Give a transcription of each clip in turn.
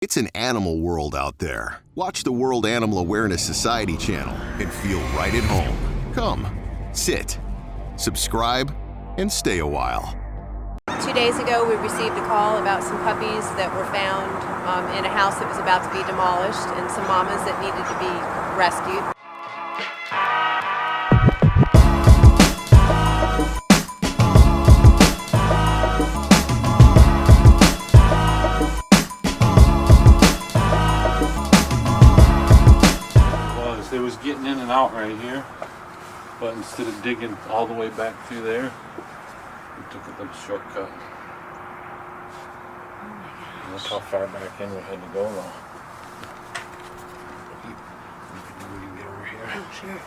It's an animal world out there. Watch the World Animal Awareness Society channel and feel right at home. Come, sit, subscribe, and stay a while. 2 days ago, we received a call about some puppies that were found in a house that was about to be demolished and some mamas that needed to be rescued. It was getting in and out right here, but instead of digging all the way back through there, we took a little shortcut. Look how far back in we had to go though. You can get over here. Oh, sure.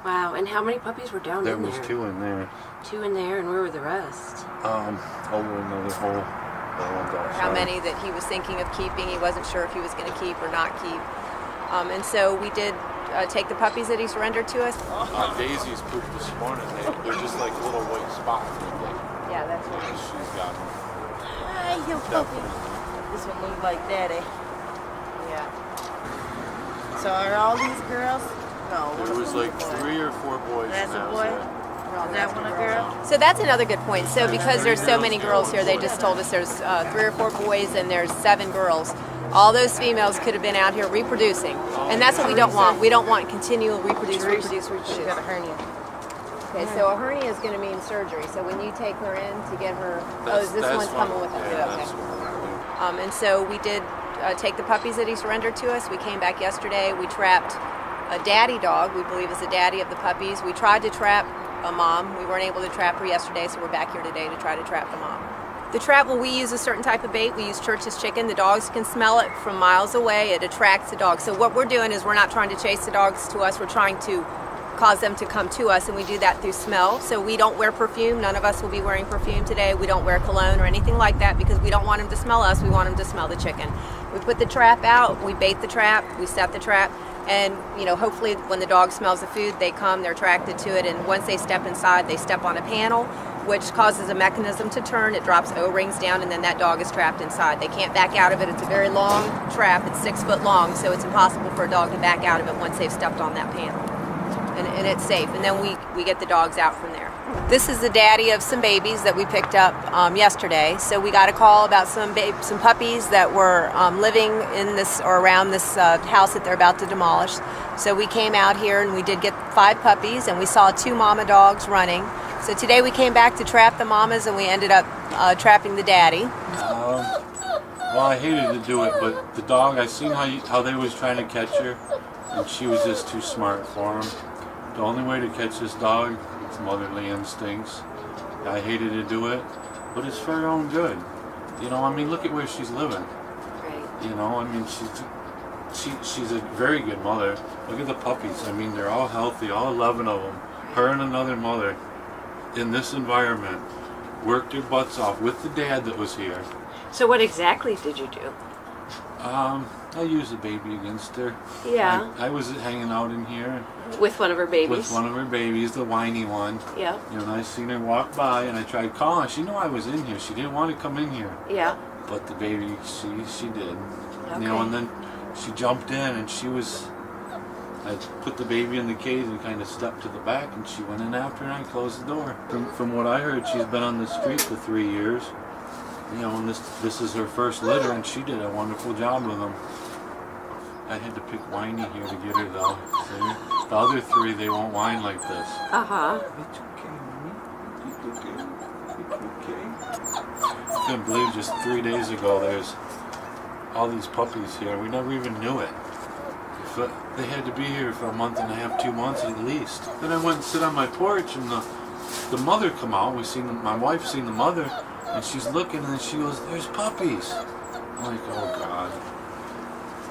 Wow, and how many puppies were down in there? There was 2 in there. 2 in there, and where were the rest? Over another hole. How many that he was thinking of keeping, he wasn't sure if he was going to keep or not keep. And so we did take the puppies that he surrendered to us. Daisy's pooped this morning. They're just like little white spots. Yeah, that's what she's got them. Hi, you puppy. This one looks like daddy. Yeah. So are all these girls? No. There was like 3 or 4 boys. That's a boy? Is that one a girl? So that's another good point. So because there's so many girls here, they just told us there's 3 or 4 boys and there's 7 girls. All those females could have been out here reproducing. And that's what we don't want. We don't want continual reproduce. She's got a hernia. Okay, so a hernia is going to mean surgery. So when you take her in to get her, is this one's coming with us? Yeah, okay. And so we did take the puppies that he surrendered to us. We came back yesterday. We trapped a daddy dog, we believe is the daddy of the puppies. We tried to trap a mom. We weren't able to trap her yesterday, so we're back here today to try to trap the mom. The trap, well, we use a certain type of bait. We use Church's chicken. The dogs can smell it from miles away. It attracts the dogs. So what we're doing is we're not trying to chase the dogs to us. We're trying to cause them to come to us, and we do that through smell. So we don't wear perfume. None of us will be wearing perfume today. We don't wear cologne or anything like that because we don't want them to smell us. We want them to smell the chicken. We put the trap out. We bait the trap. We set the trap. And, hopefully when the dog smells the food, they come, they're attracted to it. And once they step inside, they step on a panel, which causes a mechanism to turn. It drops O-rings down, and then that dog is trapped inside. They can't back out of it. It's a very long trap. It's 6 foot long, so it's impossible for a dog to back out of it once they've stepped on that panel. And it's safe. And then we get the dogs out from there. This is the daddy of some babies that we picked up yesterday. So we got a call about some puppies that were living in this or around this house that they're about to demolish. So we came out here and we did get 5 puppies, and we saw 2 mama dogs running. So today we came back to trap the mamas, and we ended up trapping the daddy. Well, I hated to do it, but the dog, I seen how they was trying to catch her, and she was just too smart for them. The only way to catch this dog is motherly instincts. I hated to do it, but it's for her own good. Look at where she's living. Right. She's a very good mother. Look at the puppies. They're all healthy, all 11 of them. Her and another mother in this environment worked their butts off with the dad that was here. So what exactly did you do? I used the baby against her. Yeah. I was hanging out in here. With one of her babies? With one of her babies, the whiny one. Yeah. And I seen her walk by, and I tried calling. She knew I was in here. She didn't want to come in here. Yeah. But the baby, she did. Okay. And then she jumped in, and I put the baby in the cage and kind of stepped to the back, and she went in after, and I closed the door. From what I heard, she's been on the street for 3 years. And this is her first litter, and she did a wonderful job with them. I had to pick Whiny here to get her, though. See? The other 3, they won't whine like this. Uh-huh. It's okay, mommy. It's okay. It's okay. I couldn't believe just 3 days ago there's all these puppies here. We never even knew it. But they had to be here for a month and a half, 2 months at least. Then I went and sit on my porch, and the mother come out. My wife seen the mother, and she's looking, and she goes, "There's puppies." I'm like, oh God.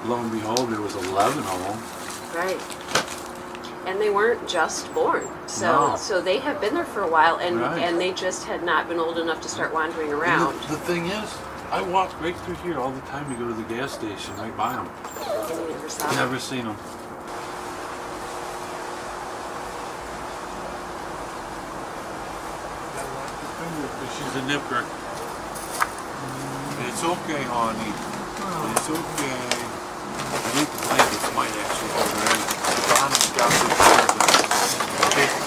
Lo and behold, there was 11 of them. Right. And they weren't just born. So they have been there for a while, and they just had not been old enough to start wandering around. The thing is, I walk right through here all the time to go to the gas station, right by them. And you never saw them. Never seen them. She's a nipper. It's okay, honey. It's okay. I think the blankets might actually hold her in. Donna's got good care of them.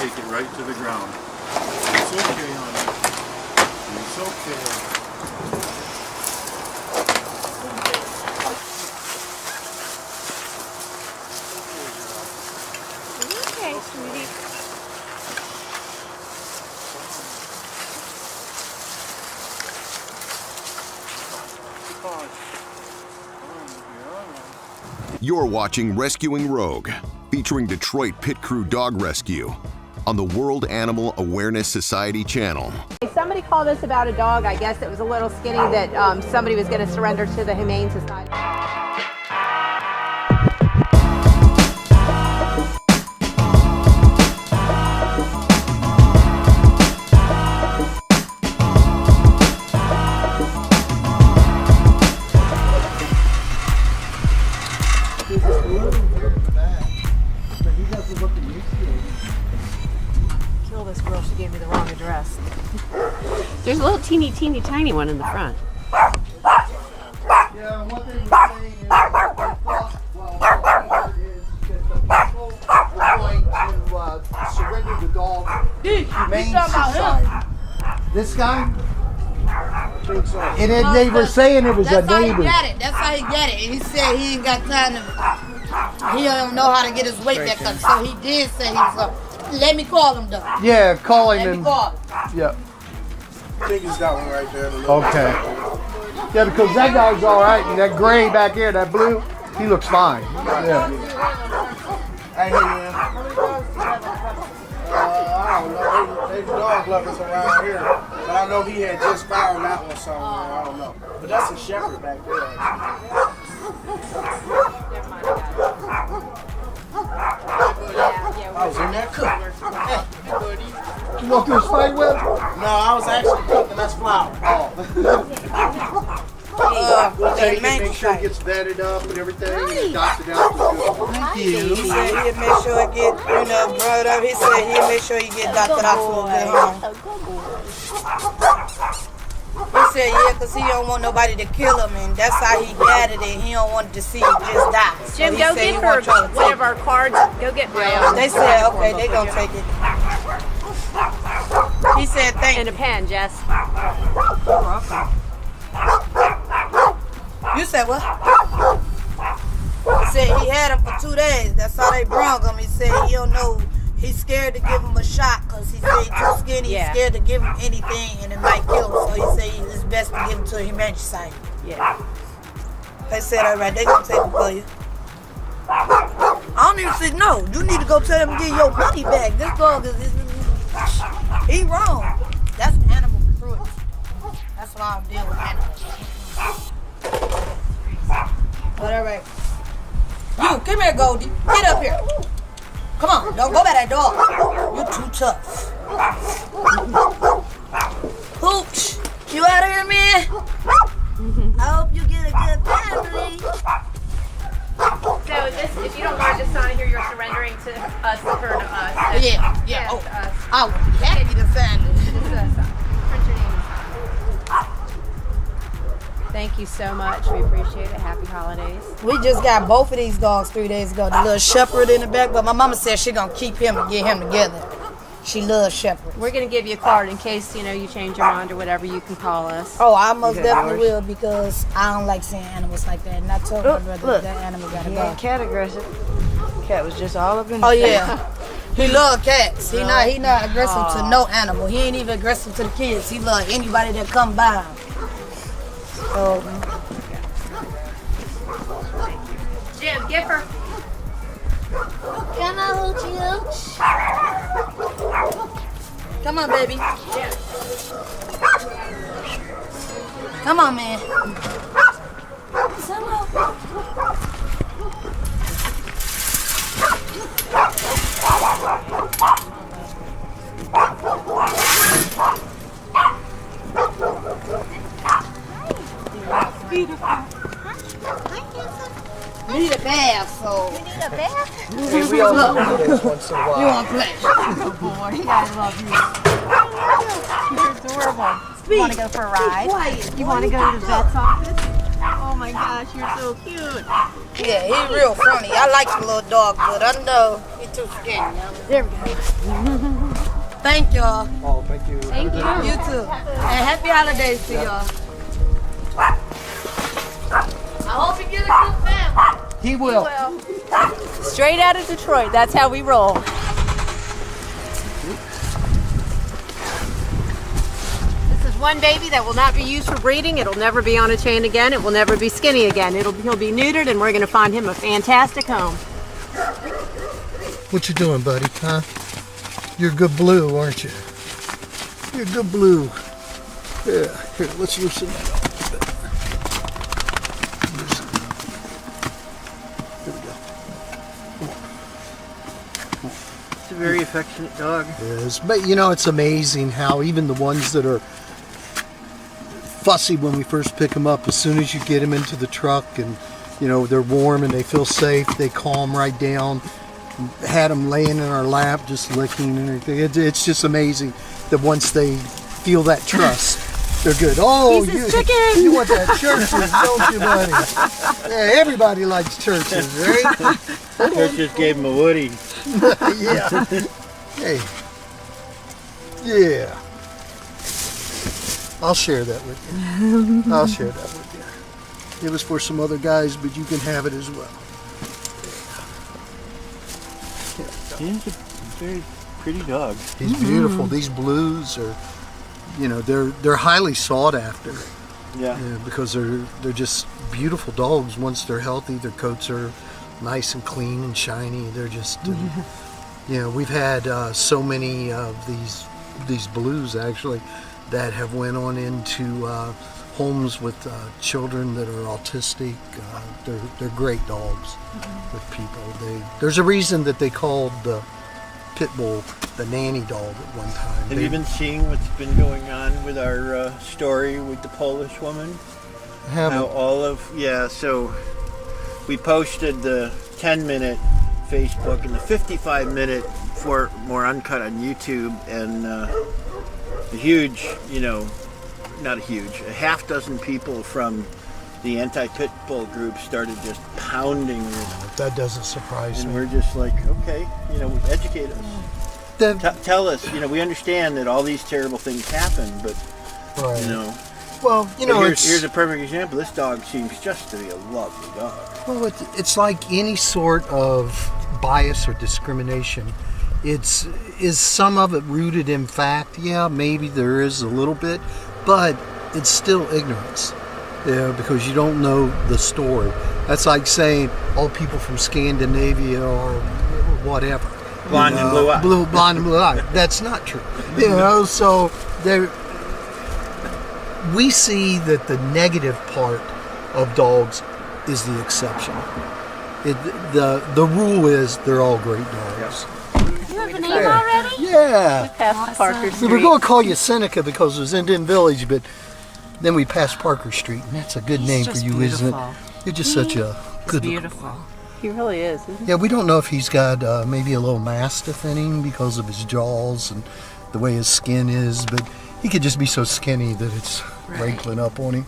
Take it right to the ground. It's okay, honey. It's okay. Okay, sweetie. You're watching Rescuing Rogue, featuring Detroit Pit Crew Dog Rescue on the World Animal Awareness Society channel. Somebody called us about a dog, I guess, that was a little skinny that somebody was going to surrender to the Humane Society. Kill this girl, she gave me the wrong address. There's a little teeny tiny one in the front. Yeah, what they were saying is that they thought, well, what we heard is that the people were going to surrender the dog to Humane Society. This guy? And then they were saying it was a neighbor. That's how he got it. And he said he ain't got time to, he don't know how to get his weight back up. So he did say he was going to, let me call him though. Yeah, call him Let me and. call him. Yeah. I think it's that one right there. Okay. Yeah, because that guy's all right, and that gray back here, that blue, he looks fine. Yeah. Hey, man. I don't know. There's dog lovers around here. But I know he had just found that one somewhere. I don't know. But that's a shepherd back there. I was in that cook. You walk through a spider web? No, I was actually cooking. That's flour. We'll take it, make sure it gets vetted up and everything, and dotted out. Thank you. He said he'd make sure it get, brought up. He said he'd make sure you get doctored out for a good home. He said, yeah, because he don't want nobody to kill him, and that's how he got it, and he don't want to see it just die. So Jim, he go said he get want her y'all to one take of our cards. Go get my it. They said, okay, they gonna take it. He said, thank And you. a pen, Jess. You said what? He said he had him for 2 days. That's how they brung him. He said he don't know. He's scared to give him a shot because he said he's too skinny. Yeah. He's scared to give him anything and it might kill him. So he said it's best to give him to a Humane Society. Yeah. They said, all right, they gonna take him for you. I don't even say no. You need to go tell them to get your money back. This dog he wrong. That's animal cruelty. That's why I don't deal with animals. But all right. You, come here, Goldie. Get up here. Come on, don't go by that dog. You're too tough. Hooch, you out of here, man? I hope you get a good family. So if you don't mind, just sign here, you're surrendering to us, her to us. Yeah. Yes, Oh, us. I would be happy to sign it. Just print your name and sign. Thank you so much. We appreciate it. Happy holidays. We just got both of these dogs 3 days ago. The little shepherd in the back, but my mama said she gonna keep him and get him together. She loves shepherds. We're going to give you a card in case, you change your mind or whatever. You can call us. Oh, I most definitely will because I don't like seeing animals like that. And I told my brother that animal gotta go. Cat aggressive. Cat was just all up in Oh yeah, he love cats. He not aggressive to no animal. He ain't even aggressive to the kids. He love anybody that come by him. So, Jim, give her. can I hooch you? Come on, baby. Come on, man. Come on. Need a bath, so. You need a bath? We all need this once in a You while. want to play? Oh, boy. I love you. You're adorable. You want to go for a ride? Quiet. You want to go to the vet's office? Oh my gosh, you're so cute. Yeah, he's real funny. I like the little dog, but I know he's too skinny. There we go. Thank y'all. Oh, thank you. Thank you. You too. And happy holidays to y'all. I hope you get a good family. He will. Straight out of Detroit, that's how we roll. This is one baby that will not be used for breeding. It'll never be on a chain again. It will never be skinny again. He'll be neutered, and we're going to find him a fantastic home. What you doing, buddy? Huh? You're good blue, aren't you? You're good blue. Yeah. Here, let's loosen that up a bit. Loosen it up. Here we go. It's a very affectionate dog. It is. But you know, it's amazing how even the ones that are fussy when we first pick them up, as soon as you get them into the truck and you know they're warm and they feel safe, they calm right down. Had them laying in our lap, just licking and everything. It's just amazing that once they feel that trust, they're good. Oh, you want that churches, don't you, buddy? Yeah, everybody likes churches, right? Churches gave him a Woody. Yeah. Hey. Yeah. I'll share that with you. I'll share that with you. It was for some other guys, but you can have it as well. He's a very pretty dog. He's beautiful. These blues are, you know, they're highly sought after. Yeah. Because they're just beautiful dogs. Once they're healthy, their coats are nice and clean and shiny. They're just, you know, we've had so many of these blues actually that have went on into homes with children that are autistic. They're great dogs with people. There's a reason that they called the pit bull the nanny dog at one time. Have you been seeing what's been going on with our story with the Polish woman? Haven't. So we posted the 10-minute Facebook and the 55-minute for more uncut on YouTube, and a half dozen people from the anti-pit bull group started just pounding it. That doesn't surprise And me. we're just like, okay, educate us. Tell us, we understand that all these terrible things happen, but, Right. Well, it's... here's a perfect example. This dog seems just to be a lovely dog. Well, it's like any sort of bias or discrimination. Is some of it rooted in fact? Yeah, maybe there is a little bit, but it's still ignorance. Yeah, because you don't know the story. That's like saying all people from Scandinavia are whatever. Blonde and blue eyes. Blonde and blue eyes. That's not true. So we see that the negative part of dogs is the exception. The rule is they're all great dogs. You have a name already? Yeah. Past Parker Street. We were going to call you Seneca because it was Indian Village, but then we passed Parker Street, and that's a good name for you, isn't it? You're just such a good Beautiful. He really is, isn't he? Yeah, we don't know if he's got maybe a little mastiff in him because of his jaws and the way his skin is, but he could just be so skinny that it's wrinkling up on him.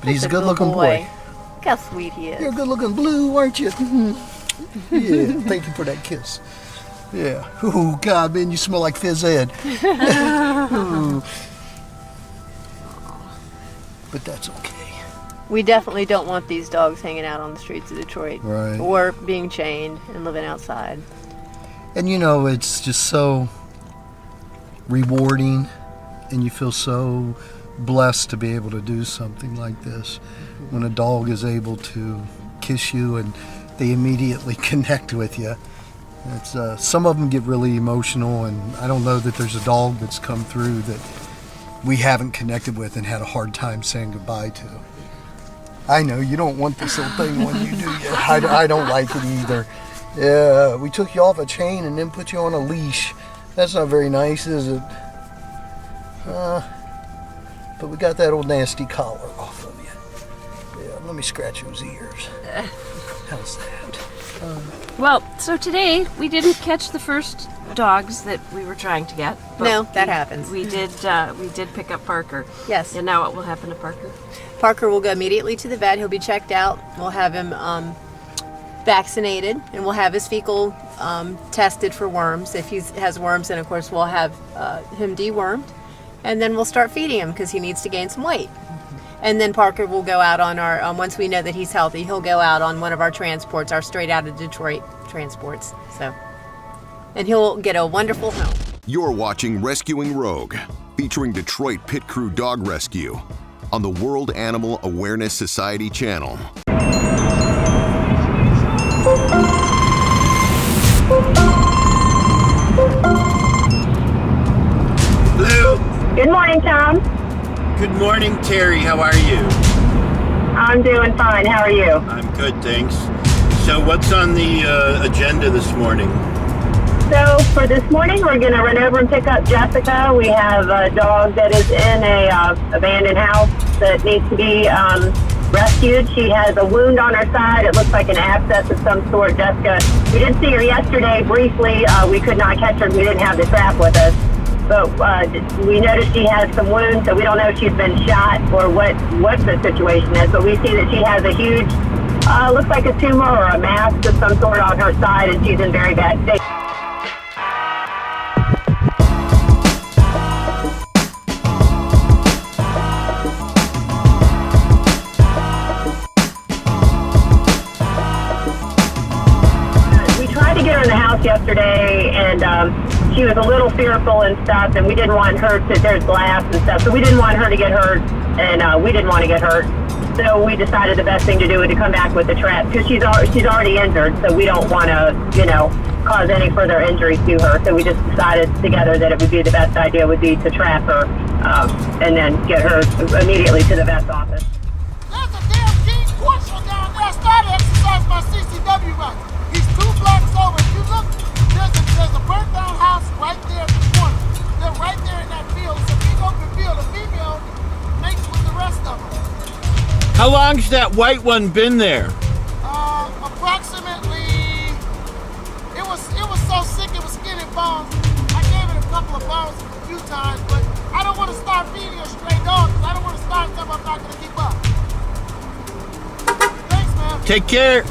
But he's a good-looking boy. Look how sweet he is. You're a good-looking blue, aren't you? Yeah, thank you for that kiss. Yeah. Oh, God, man, you smell like Fizz Ed. But that's okay. We definitely don't want these dogs hanging out on the streets of Detroit. Right. Or being chained and living outside. And it's just so rewarding, and you feel so blessed to be able to do something like this. When a dog is able to kiss you and they immediately connect with you. It's some of them get really emotional, and I don't know that there's a dog that's come through that we haven't connected with and had a hard time saying goodbye to. I know you don't want this little thing when you do. I don't like it either. Yeah, we took you off a chain and then put you on a leash. That's not very nice, is it? But we got that old nasty collar off of you. Yeah, Let me scratch those ears. How's that? Well, so today we didn't catch the first dogs that we were trying to get. But No, that happens. We did pick up Parker. Yes. And now what will happen to Parker? Parker will go immediately to the vet. He'll be checked out. We'll have him vaccinated, and we'll have his fecal tested for worms. If he has worms, then of course we'll have him dewormed, and then we'll start feeding him because he needs to gain some weight. And then Parker will go out on our, once we know that he's healthy, he'll go out on one of our transports, our straight out of Detroit transports. So, and he'll get a wonderful home. You're watching Rescuing Rogue, featuring Detroit Pit Crew Dog Rescue on the World Animal Awareness Society channel. Hello. Good morning, Tom. Good morning, Terri. How are you? I'm doing fine. How are you? I'm good, thanks. So what's on the agenda this morning? So for this morning, we're going to run over and pick up Jessica. We have a dog that is in a abandoned house that needs to be rescued. She has a wound on her side. It looks like an abscess of some sort. Jessica, we did see her yesterday briefly. We could not catch her. We didn't have the trap with us. But we noticed she has some wounds, so we don't know if she's been shot or what the situation is. But we see that she has a huge, looks like a tumor or a mass of some sort on her side, and she's in very bad state. We tried to get her in the house yesterday, and she was a little fearful and stuff, and we didn't want her to, there's glass and stuff, so we didn't want her to get hurt, and we didn't want to get hurt. So we decided the best thing to do was to come back with the trap, because she's already injured, so we don't want to, cause any further injury to her. So we just decided together that it would be the best idea would be to trap her, and then get her immediately to the vet's office. There's a damn king Porsche down there started exercising my CCW rights. He's 2 blocks over. If you look, there's a burnt down house right there at the corner. They're right there in that field. It's a big open field. The female makes with the rest of them. How long's that white one been there? Approximately, it was so sick it was skinning bones. I gave it a couple of bones a few times, but I don't want to start feeding a stray dog because I don't want to start something I'm not going to keep up. Thanks, man. Take care.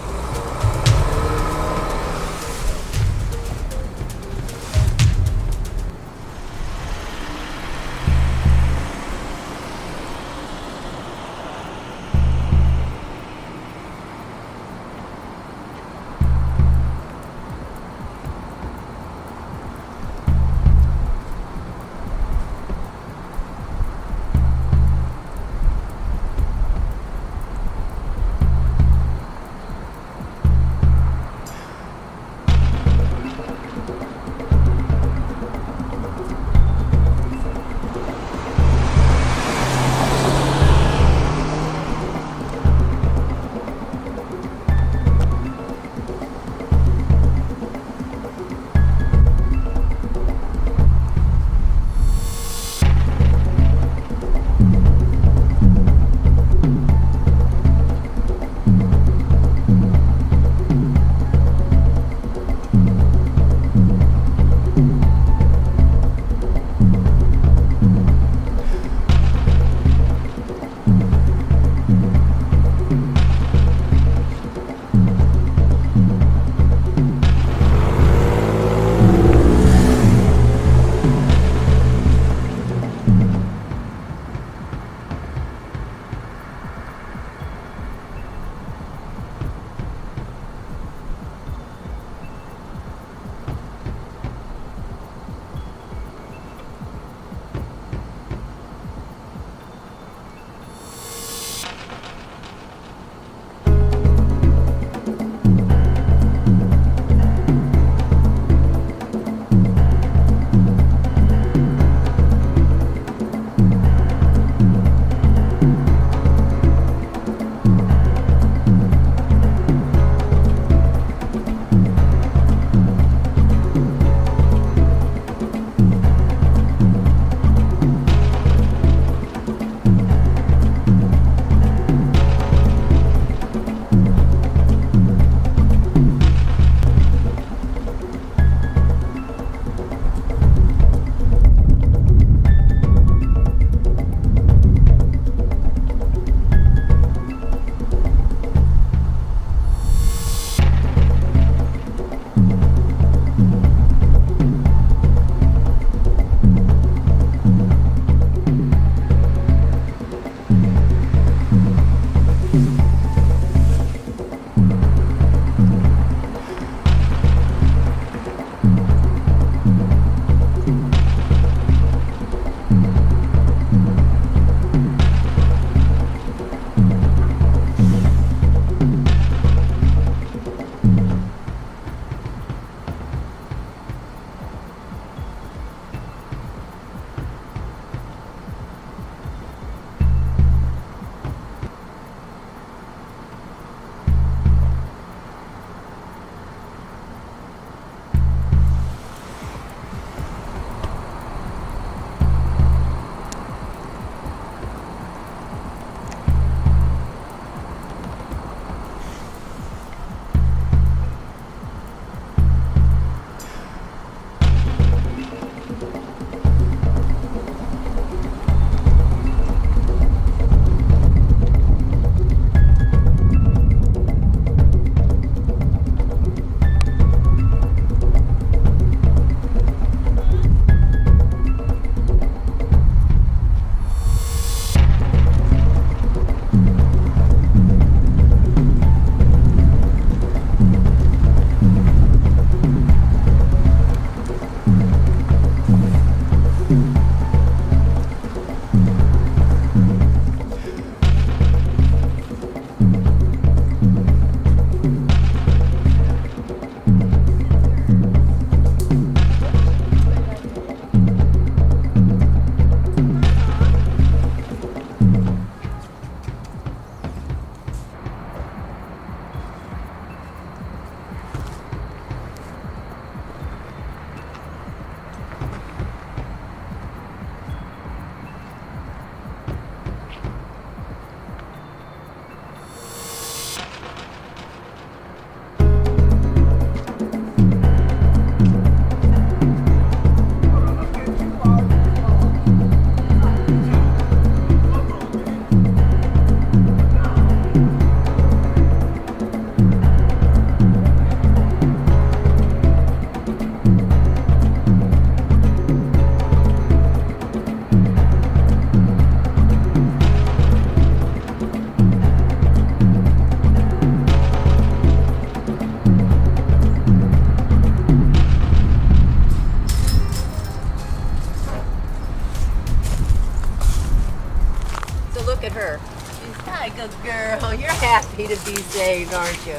emaciated these days, aren't you?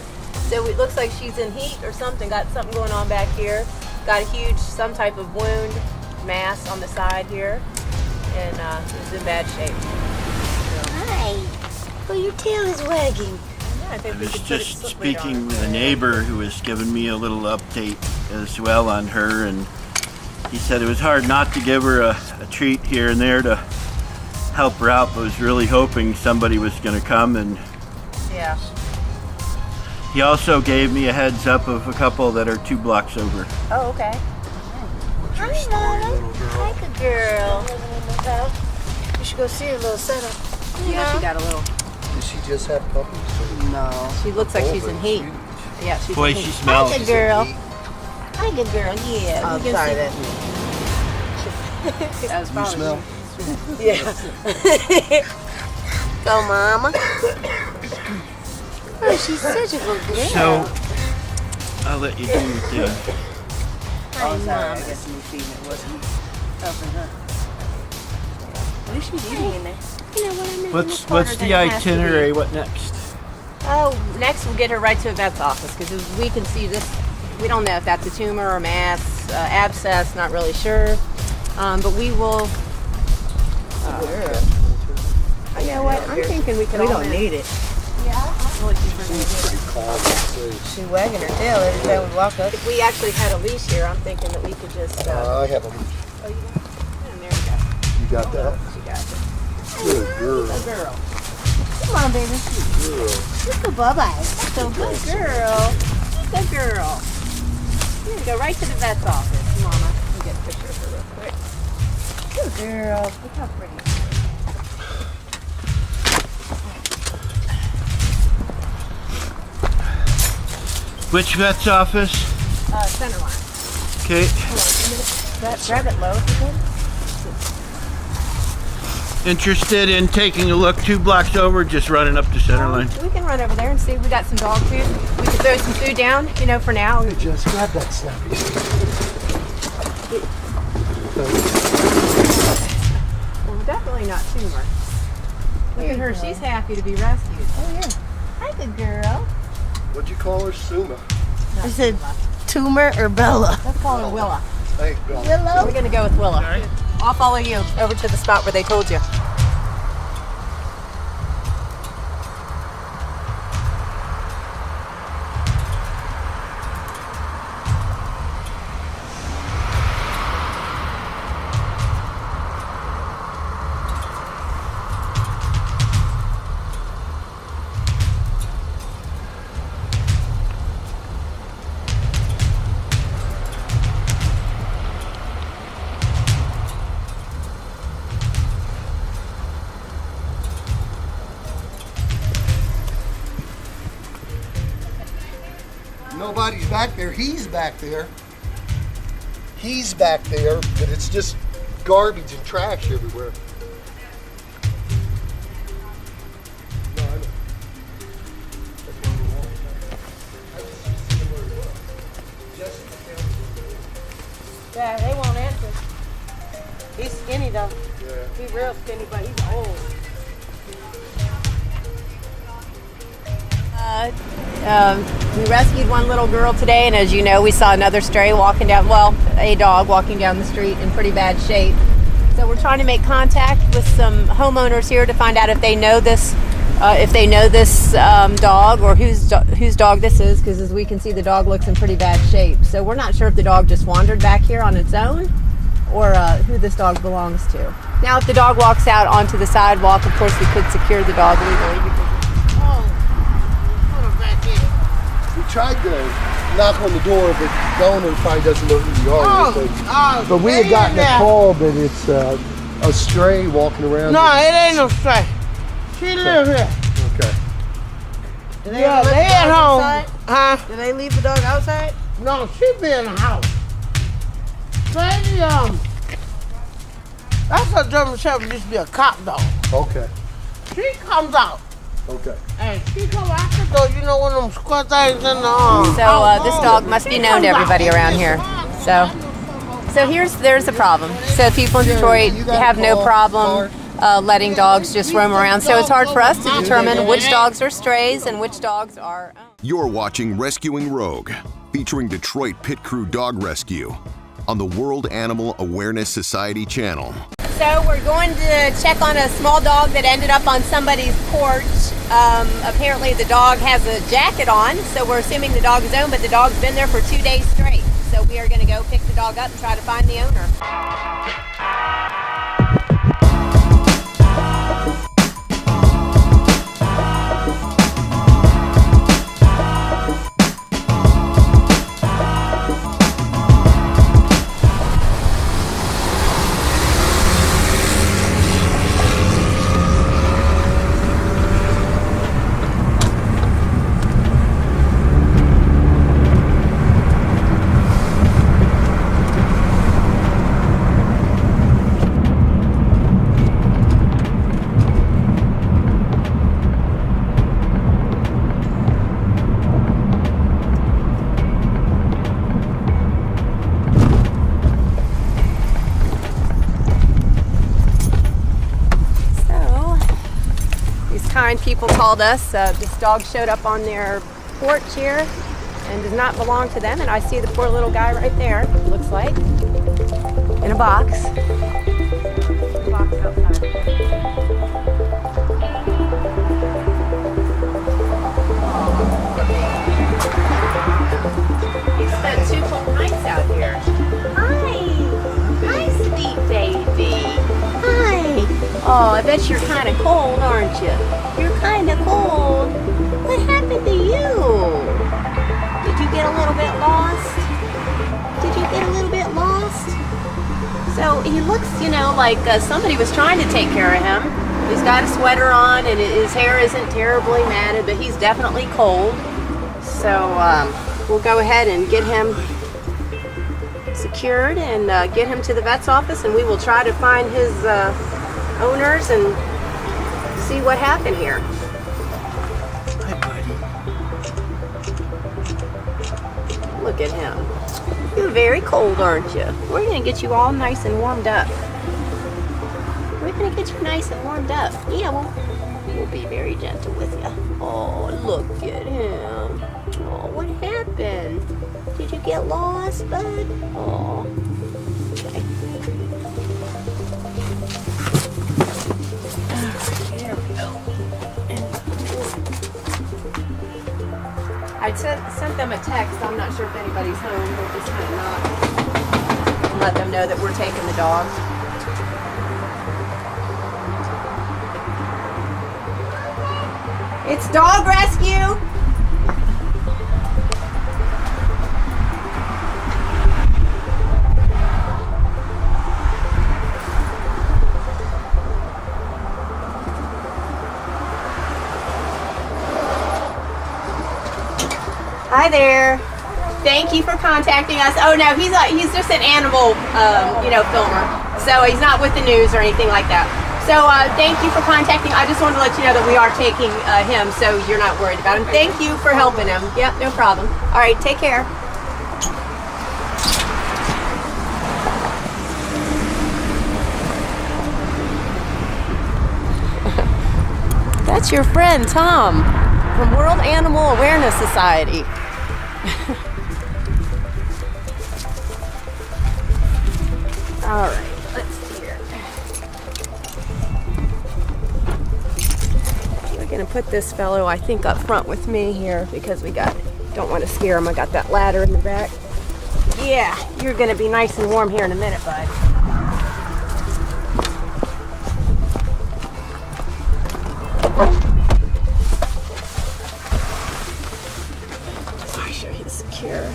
So it looks like she's in heat or something. Got something going on back here. Got a huge, some type of wound, mass on the side here, and is in bad shape. Hi. Well, your tail is wagging. I think I we was could put it just later speaking on. with a neighbor who was giving me a little update as well on her, and he said it was hard not to give her a treat here and there to help her out, but was really hoping somebody was going to come. And Yeah. he also gave me a heads up of a couple that are 2 blocks over. Oh, okay. Hi, Mama. Hi, good girl. You should go see her little setup. Yeah, she got a little. Does she just have puppies? No. She looks like she's in heat. Yeah, she's Boy, in she heat. smells. Hi, good girl. Hi, good girl. Yeah. I'm you can sorry, see- that was probably smell? Yeah. Go, Mama. Oh, she's such a good girl. So I'll let you do your thing. Hi, Mama. guess new feeding it wasn't helping her. What is she eating in there? You know what I mean? What's the itinerary? What next? Oh, next we'll get her right to a vet's office because we can see this. We don't know if that's a tumor or mass, abscess, not really sure. But we will. You know what? I'm thinking we could. We all don't need it. She's wagging her tail every time we walk up. If we actually had a leash here, I'm thinking that we could just. I have a leash. Oh, you got? And there we go. You got that? She got it. Good girl. Good girl. Come on, baby. Look at bye-bye. So good girl. Good girl. Here we go right to the vet's office, Mama. Let me get a picture of her real quick. Good girl. Look how pretty. Which vet's office? Center line. Okay. Grab it low if you could. Interested in taking a look 2 blocks over, just running up to center line. We can run over there and see. We got some dog food. We could throw some food down, you know, for now. Hey, Jess, grab that snappy. Well, definitely not tumor. Look at her. She's happy to be rescued. Oh, yeah. Hi, good girl. What'd you call her? Suma. I said tumor or Bella. Let's call her Willa. Thanks, Bill. We're going to go with Willa. I'll follow you over to the spot where they told you. Nobody's back there. He's back there. He's back there, but it's just garbage and trash everywhere. No, I know. That's why we want it. I just see where it was. Just Yeah, they won't answer. He's skinny though. yeah. He's real skinny, but he's old. We rescued one little girl today, and as you know, we saw another stray walking down, well, a dog walking down the street in pretty bad shape. So we're trying to make contact with some homeowners here to find out if they know this, dog or whose dog this is, because as we can see, the dog looks in pretty bad shape. So we're not sure if the dog just wandered back here on its own or who this dog belongs to. Now, if the dog walks out onto the sidewalk, of course, we could secure the dog legally because We tried to knock on the door, but the owner probably doesn't know who you are. But we had gotten a call that it's a stray walking around. No, it ain't no stray. She live here. Okay. Yeah, they at home. Huh? Do they leave the dog outside? No, she be in the house. Baby, that's a German Shepherd used to be a cop dog. Okay. She comes out. Okay. And she come out the door, you know, one of them square things in the arm. So this dog must be known to everybody around here. So there's the problem. So people in Detroit have no problem letting dogs just roam around. So it's hard for us to determine which dogs are strays and which dogs are owned. You're watching Rescuing Rogue, featuring Detroit Pit Crew Dog Rescue on the World Animal Awareness Society channel. So we're going to check on a small dog that ended up on somebody's porch. Apparently the dog has a jacket on, so we're assuming the dog is owned, but the dog's been there for 2 days straight. So we are going to go pick the dog up and try to find the owner. Kind people called us. This dog showed up on their porch here and does not belong to them. And I see the poor little guy right there, it looks like, in a box. A box outside. He spent 2 whole nights out here. Hi, sweet baby. Hi. Oh, I bet you're kind of cold, aren't you? You're kind of cold. What happened to you? Did you get a little bit lost? Did you get a little bit lost? So he looks, you know, like somebody was trying to take care of him. He's got a sweater on and his hair isn't terribly matted, but he's definitely cold. So we'll go ahead and get him secured and get him to the vet's office, and we will try to find his owners and see what happened here. Hi, buddy. Look at him. You're very cold, aren't you? We're going to get you all nice and warmed up. We're going to get you nice and warmed up. Yeah, we'll be very gentle with you. Oh, look at him. Oh, what happened? Did you get lost, bud? Oh, okay. I sent them a text. I'm not sure if anybody's home. We're just kind of not. Let them know that we're taking the dog. It's dog rescue. Hi there. Thank you for contacting us. Oh no, he's just an animal, filmer. So he's not with the news or anything like that. So thank you for contacting. I just wanted to let you know that we are taking him, so you're not worried about him. Thank you for helping him. Yep, no problem. All right, take care. That's your friend, Tom, from World Animal Awareness Society. All right, let's see here. We're gonna put this fellow, I think, up front with me here because don't want to scare him. I got that ladder in the back. Yeah, you're gonna be nice and warm here in a minute, bud. Make sure he's secure.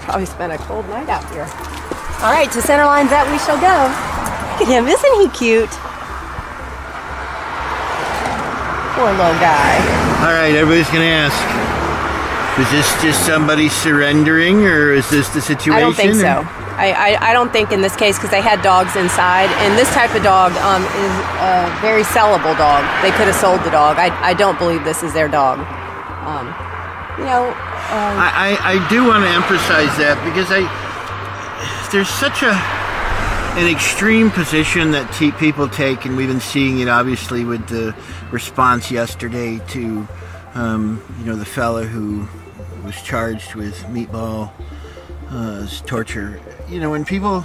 Probably spent a cold night out here. All right, to Centerline's that we shall go. Look at him, isn't he cute? Poor little guy. All right, everybody's gonna ask, Was this just somebody surrendering, or is this the situation? I don't think so. I don't think in this case, because they had dogs inside, and this type of dog is a very sellable dog. They could have sold the dog. I don't believe this is their dog. I do want to emphasize that, because there's such an extreme position that people take, and we've been seeing it obviously with the response yesterday to the fella who was charged with meatball torture. When people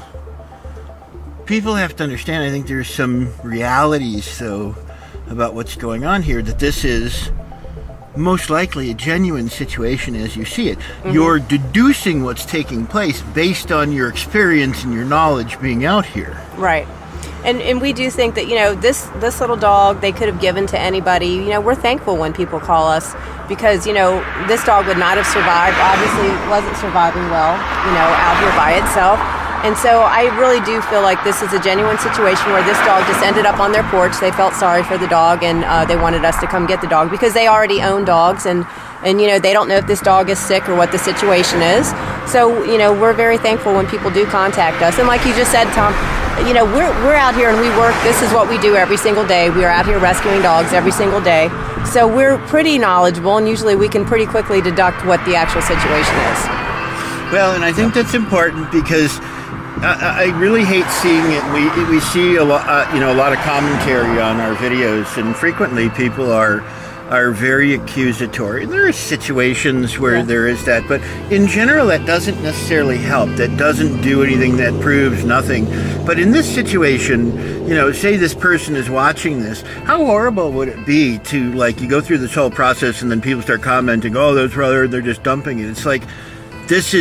have to understand, I think there's some realities though about what's going on here, that this is most likely a genuine situation as you see it. Mm-hmm. You're deducing what's taking place based on your experience and your knowledge being out here. Right. And we do think that, this little dog, they could have given to anybody. We're thankful when people call us, because, this dog would not have survived. Obviously wasn't surviving well, out here by itself. And so I really do feel like this is a genuine situation where this dog just ended up on their porch. They felt sorry for the dog, and they wanted us to come get the dog because they already own dogs, and they don't know if this dog is sick or what the situation is. So, we're very thankful when people do contact us. And like you just said, Tom, we're out here and we work. This is what we do every single day. We are out here rescuing dogs every single day. So we're pretty knowledgeable, and usually we can pretty quickly deduct what the actual situation is. Well, and I think that's important, because I really hate seeing it. We see a lot of commentary on our videos, and frequently people are very accusatory. There are situations where there is that, but in general that doesn't necessarily help. That doesn't do anything. That proves nothing. But in this situation, say this person is watching this, how horrible would it be to, you go through this whole process and then people start commenting, oh, they're just dumping it. It's like, this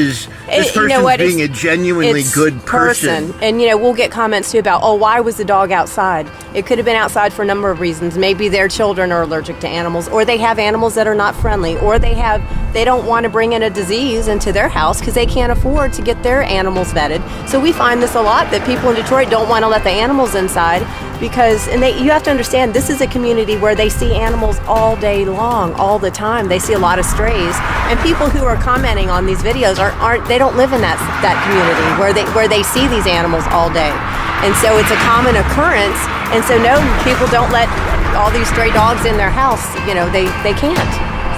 person's being a genuinely good person. And, we'll get comments too about, oh, why was the dog outside? It could have been outside for a number of reasons. Maybe their children are allergic to animals, or they have animals that are not friendly, or they don't want to bring in a disease into their house because they can't afford to get their animals vetted. So we find this a lot, that people in Detroit don't want to let the animals inside, because, you have to understand, this is a community where they see animals all day long, all the time. They see a lot of strays, and people who are commenting on these videos they don't live in that community where they see these animals all day. And so it's a common occurrence, and so no, people don't let all these stray dogs in their house. They can't.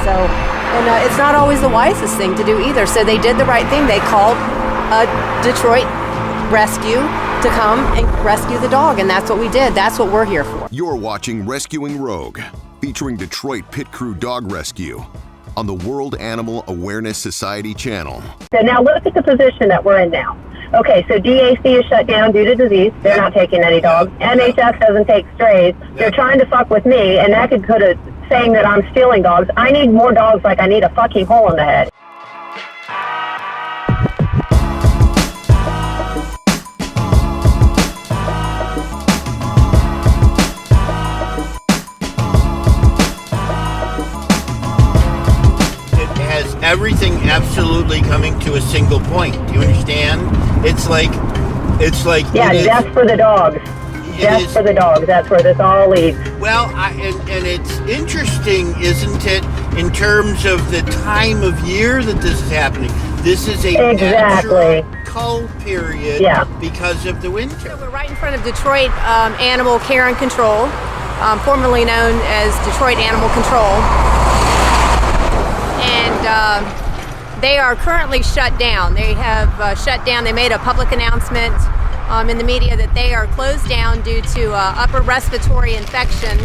So, and it's not always the wisest thing to do either. So they did the right thing. They called a Detroit rescue to come and rescue the dog, and that's what we did. That's what we're here for. You're watching Rescuing Rogue, featuring Detroit Pit Crew Dog Rescue on the World Animal Awareness Society channel. So now look at the position that we're in now. Okay, so DAC is shut down due to disease. They're not taking any dogs. NHS doesn't take strays. They're trying to fuck with me, and that could put a saying that I'm stealing dogs. I need more dogs like I need a fucking hole in the head. Everything absolutely coming to a single point. Do you understand? It's like death for the dogs. Death for the dogs. That's where this all leads. Well, and it's interesting, isn't it, in terms of the time of year that this is happening. This is a natural cull period because of the winter. So we're right in front of Detroit Animal Care and Control, formerly known as Detroit Animal Control. And they are currently shut down. They have shut down. They made a public announcement in the media that they are closed down due to upper respiratory infection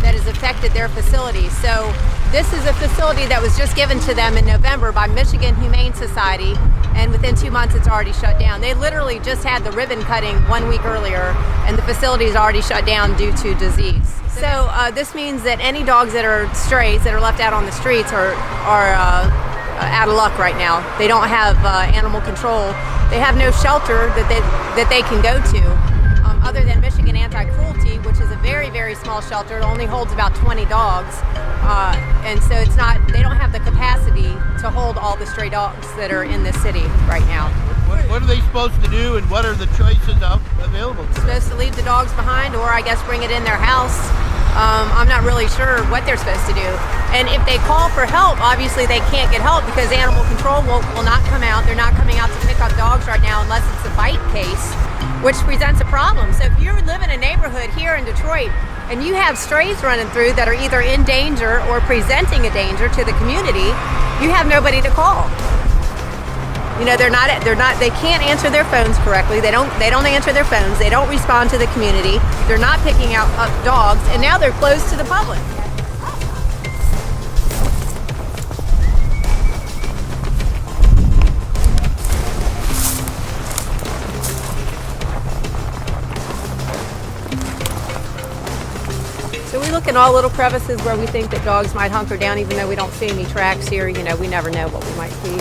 that has affected their facility. So this is a facility that was just given to them in November by Michigan Humane Society, and within 2 months it's already shut down. They literally just had the ribbon cutting 1 week earlier, and the facility is already shut down due to disease. So this means that any dogs that are strays that are left out on the streets are out of luck right now. They don't have animal control. They have no shelter that they can go to, other than Michigan Anti-Cruelty, which is a very, very small shelter. It only holds about 20 dogs, and so they don't have the capacity to hold all the stray dogs that are in this city right now. What are they supposed to do, and what are the choices available to them? Supposed to leave the dogs behind, or I guess bring it in their house. I'm not really sure what they're supposed to do. And if they call for help, obviously they can't get help because animal control will not come out. They're not coming out to pick up dogs right now unless it's a bite case, which presents a problem. So if you live in a neighborhood here in Detroit and you have strays running through that are either in danger or presenting a danger to the community, you have nobody to call. You know, they can't answer their phones correctly. They don't answer their phones. They don't respond to the community. They're not picking out dogs, and now they're closed to the public. So we look in all little crevices where we think that dogs might hunker down, even though we don't see any tracks here. You know, we never know what we might see.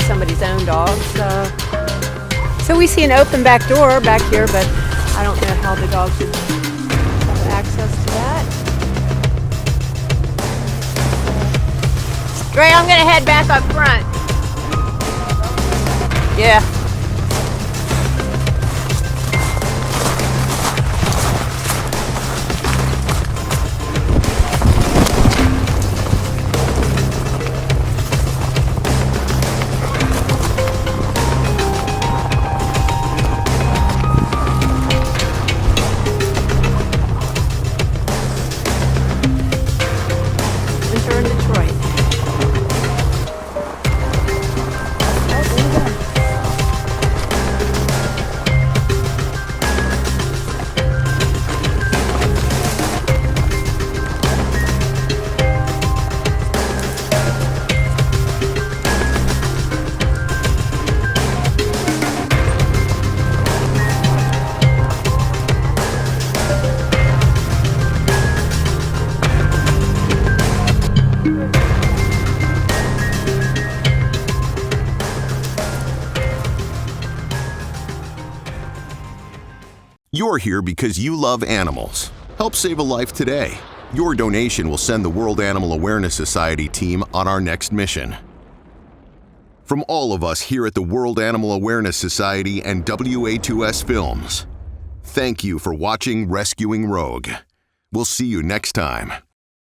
Somebody's own dogs. So we see an open back door back here, but I don't know how the dogs have access to that. Ray, I'm gonna head back up front. Yeah. You're here because you love animals. Help save a life today. Your donation will send the World Animal Awareness Society team on our next mission. From all of us here at the World Animal Awareness Society and WA2S Films, thank you for watching Rescuing Rogue. We'll see you next time.